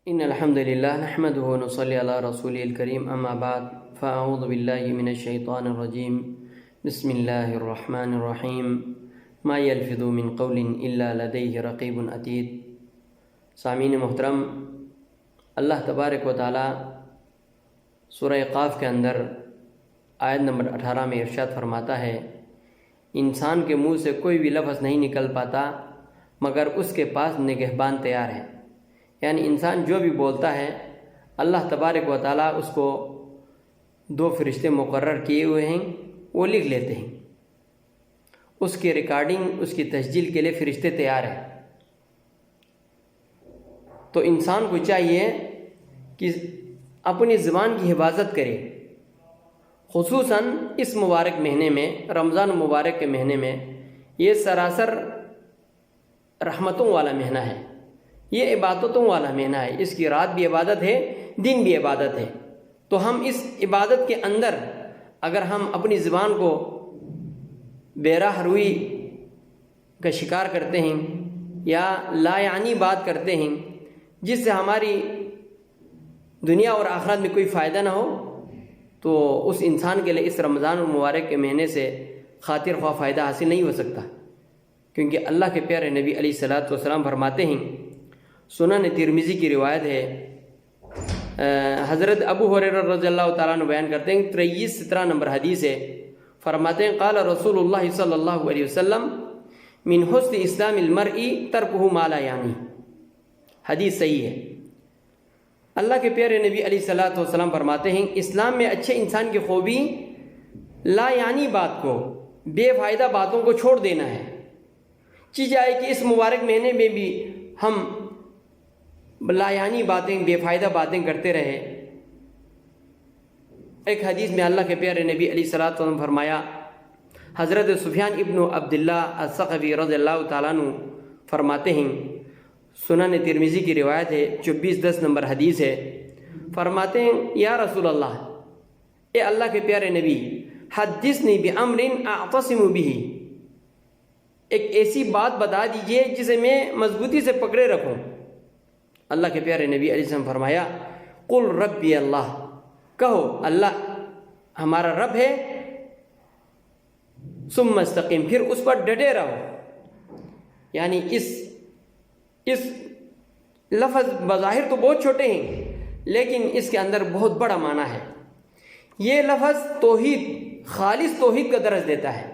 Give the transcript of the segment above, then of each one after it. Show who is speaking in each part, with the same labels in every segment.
Speaker 1: ان الحمد للہ نحمده ونصلی علی رسوله الکریم اما بعد فاعوذ باللہ من الشیطان الرجیم بسم اللہ الرحمن الرحیم ما یلفظ من قول الا لدیہ رقیب عتید۔ سامعین محترم، اللہ تبارک و تعالی سورہ قاف کے اندر آیت نمبر 18 میں ارشاد فرماتا ہے، انسان کے منہ سے کوئی بھی لفظ نہیں نکل پاتا مگر اس کے پاس نگہبان تیار ہے۔ یعنی انسان جو بھی بولتا ہے اللہ تبارک و تعالیٰ اس کو 2 فرشتے مقرر کیے ہوئے ہیں، وہ لکھ لیتے ہیں۔ اس کی ریکارڈنگ، اس کی تسجیل کے لیے فرشتے تیار ہیں۔ تو انسان کو چاہیے کہ اپنی زبان کی حفاظت کرے، خصوصاً اس مبارک مہینے میں، رمضان مبارک کے مہینے میں۔ یہ سراسر رحمتوں والا مہینہ ہے، یہ عبادتوں والا مہینہ ہے۔ اس کی رات بھی عبادت ہے، دن بھی عبادت ہے۔ تو ہم اس عبادت کے اندر اگر ہم اپنی زبان کو بے راہ روی کا شکار کرتے ہیں یا لا یعنی بات کرتے ہیں جس سے ہماری دنیا اور آخرت میں کوئی فائدہ نہ ہو، تو اس انسان کے لیے اس رمضان المبارک کے مہینے سے خاطر خواہ فائدہ حاصل نہیں ہو سکتا، کیونکہ اللہ کے پیارے نبی علیہ الصلوۃ والسلام فرماتے ہیں، سنن ترمذی کی روایت ہے، حضرت ابو ہریرہ رضی اللہ تعالیٰ عنہ بیان کرتے ہیں، 17 نمبر حدیث ہے، فرماتے ہیں، قال رسول اللہ صلی اللہ علیہ وسلم من حسن اسلام المرء ترکہ ما لا یعنی۔ حدیث صحیح ہے۔ اللہ کے پیارے نبی علیہ الصلوۃ والسلام فرماتے ہیں، اسلام میں اچھے انسان کی خوبی لا یعنی بات کو، بے فائدہ باتوں کو چھوڑ دینا ہے۔ چیز آئے کہ اس مبارک مہینے میں بھی ہم لا یعنی باتیں، بے فائدہ باتیں کرتے رہے۔ ایک حدیث میں اللہ کے پیارے نبی علیہ الصلوۃ والسلام فرمایا، حضرت سفیان ابن عبداللہ الثقفی رضی اللہ تعالیٰ عنہ فرماتے ہیں، سنن ترمذی کی روایت ہے، 2410 نمبر حدیث ہے، فرماتے ہیں، یا رسول اللہ، اے اللہ کے پیارے نبی، حدثنی بامر اعتصم بہ، ایک ایسی بات بتا دیجئے جسے میں مضبوطی سے پکڑے رکھوں۔ اللہ کے پیارے نبی علیہ السلام فرمایا، قل ربی اللہ، کہو اللہ ہمارا رب ہے، ثم استقیم، پھر اس پر ڈٹے رہو۔ یعنی اس لفظ بظاہر تو بہت چھوٹے ہیں لیکن اس کے اندر بہت بڑا معنی ہے۔ یہ لفظ توحید، خالص توحید کا درس دیتا ہے۔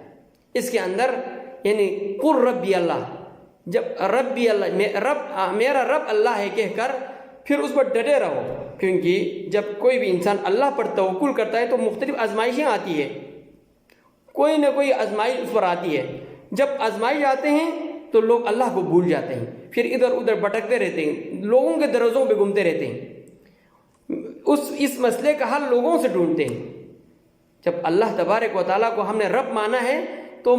Speaker 1: اس کے اندر یعنی قل ربی اللہ، جب ربی اللہ، میرا رب اللہ ہے کہہ کر پھر اس پر ڈٹے رہو، کیونکہ جب کوئی بھی انسان اللہ پر توکل کرتا ہے تو مختلف آزمائشیں آتی ہے، کوئی نہ کوئی آزمائش اس پر آتی ہے۔ جب آزمائش آتے ہیں تو لوگ اللہ کو بھول جاتے ہیں، پھر ادھر ادھر بھٹکتے رہتے ہیں، لوگوں کے درزوں پہ گھومتے رہتے ہیں، اس مسئلے کا حل لوگوں سے ڈھونڈتے ہیں۔ جب اللہ تبارک و تعالیٰ کو ہم نے رب مانا ہے تو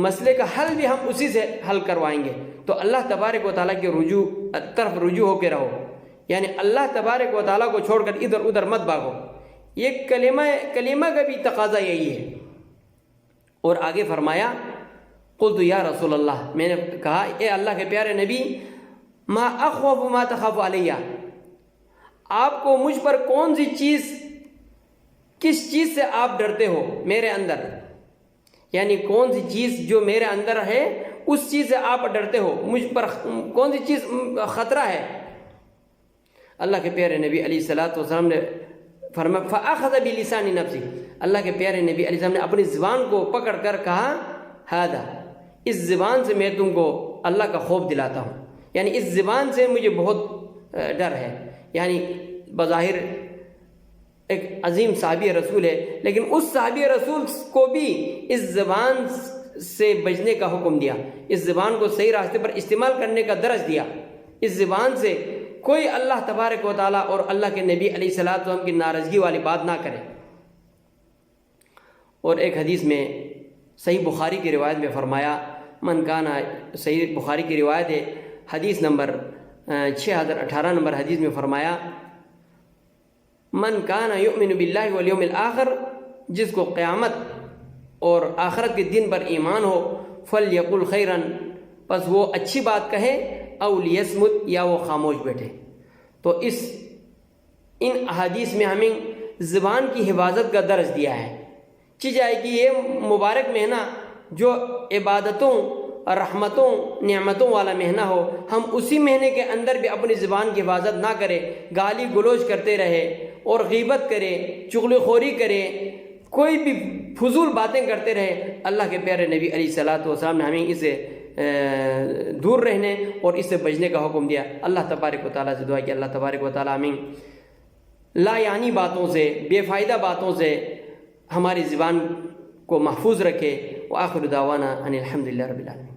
Speaker 1: مسئلے کا حل بھی ہم اسی سے حل کروائیں گے۔ تو اللہ تبارک و تعالیٰ کے طرف رجوع ہو کے رہو، یعنی اللہ تبارک و تعالیٰ کو چھوڑ کر ادھر ادھر مت بھاگو۔ یہ کلمہ کا بھی تقاضا یہی ہے۔ اور آگے فرمایا، قلت یا رسول اللہ، میں نے کہا اے اللہ کے پیارے نبی، ما اخوف ما تخاف علیہ، آپ کو مجھ پر کون سی چیز، کس چیز سے آپ ڈرتے ہو میرے اندر، یعنی کون سی چیز جو میرے اندر ہے اس چیز سے آپ ڈرتے ہو، مجھ پر کون سی چیز خطرہ ہے۔ اللہ کے پیارے نبی علیہ الصلوۃ والسلام نے فرمایا، فاخذ بلسان نفسی، اللہ کے پیارے نبی علیہ السلام نے اپنی زبان کو پکڑ کر کہا، ھذا، اس زبان سے میں تم کو اللہ کا خوف دلاتا ہوں، یعنی اس زبان سے مجھے بہت ڈر ہے۔ یعنی بظاہر ایک عظیم صحابی رسول ہے، لیکن اس صحابی رسول کو بھی اس زبان سے بچنے کا حکم دیا، اس زبان کو صحیح راستے پر استعمال کرنے کا درس دیا۔ اس زبان سے کوئی اللہ تبارک و تعالیٰ اور اللہ کے نبی علیہ الصلوۃ والسلام کی ناراضگی والی بات نہ کرے۔ اور ایک حدیث میں صحیح بخاری کی روایت میں فرمایا، من کانا، صحیح بخاری کی روایت ہے، حدیث نمبر 6018 نمبر حدیث میں فرمایا، من کانا یؤمن باللہ والیوم الآخر، جس کو قیامت اور آخرت کے دن پر ایمان ہو، فلیقل خیرا، پس وہ اچھی بات کہے، او لیصمت، یا وہ خاموش بیٹھے۔ تو ان احادیث میں ہمیں زبان کی حفاظت کا درس دیا ہے. چی جائے کہ یہ مبارک مہینہ جو عبادتوں رحمتوں نعمتوں والا مہینہ ہو، ہم اسی مہینے کے اندر بھی اپنی زبان کی حفاظت نہ کرے، گالی گلوچ کرتے رہے اور غیبت کرے، چغلی خوری کرے، کوئی بھی فضول باتیں کرتے رہے. اللہ کے پیارے نبی علیہ الصلوۃ والسلام نے ہمیں اسے دور رہنے اور اس سے بچنے کا حکم دیا. اللہ تبارک و تعالیٰ سے دعا کہ اللہ تبارک و تعالیٰ ہمیں لا یعنی باتوں سے، بے فائدہ باتوں سے ہماری زبان کو محفوظ رکھے. وآخر دعوانا ان الحمد للہ رب العالمین.